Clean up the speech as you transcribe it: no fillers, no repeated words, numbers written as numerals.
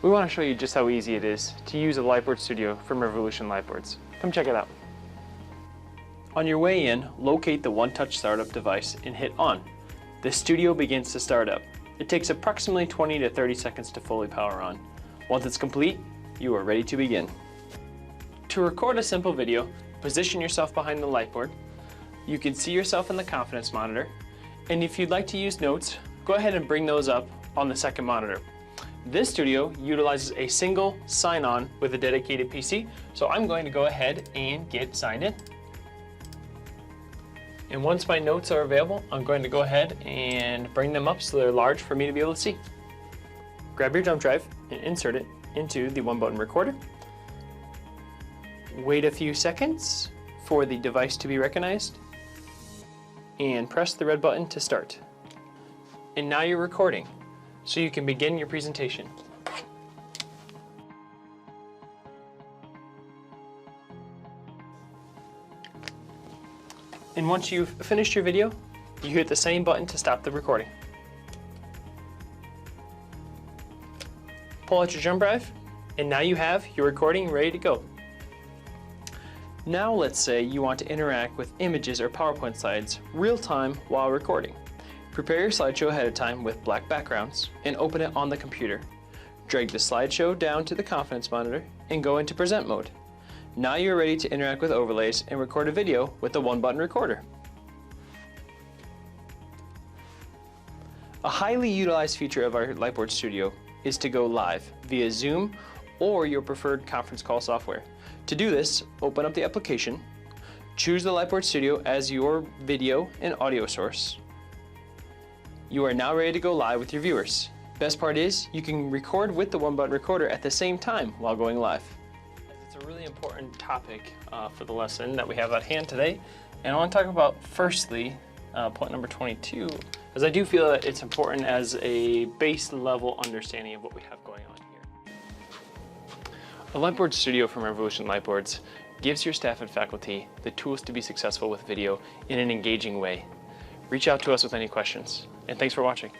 We want to show you just how easy it is to use a Lightboard Studio from Revolution Lightboards. Come check it out. On your way in, locate the one-touch startup device and hit on. The studio begins to start up. It takes approximately 20 to 30 seconds to fully power on. Once it's complete, you are ready to begin. To record a simple video, position yourself behind the Lightboard. You can see yourself in the confidence monitor, and if you'd like to use notes, go ahead and bring those up on the second monitor. This studio utilizes a single sign-on with a dedicated PC, so I'm going to go ahead and get signed in. And once my notes are available, I'm going to go ahead and bring them up so they're large for me to be able to see. Grab your jump drive and insert it into the one-button recorder. Wait a few seconds for the device to be recognized, and press the red button to start. And now you're recording, so you can begin your presentation. And once you've finished your video, you hit the same button to stop the recording. Pull out your jump drive, and now you have your recording ready to go. Now let's say you want to interact with images or PowerPoint slides real-time while recording. Prepare your slideshow ahead of time with black backgrounds and open it on the computer. Drag the slideshow down to the confidence monitor and go into present mode. Now you're ready to interact with overlays and record a video with the one-button recorder. A highly utilized feature of our Lightboard Studio is to go live via Zoom or your preferred conference call software. To do this, open up the application, choose the Lightboard Studio as your video and audio source. You are now ready to go live with your viewers. Best part is, you can record with the one-button recorder at the same time while going live. It's a really important topic for the lesson that we have at hand today, and I want to talk about firstly, point number 22, as I do feel that it's important as a base level understanding of what we have going on here. A Lightboard Studio from Revolution Lightboards gives your staff and faculty the tools to be successful with video in an engaging way. Reach out to us with any questions, and thanks for watching.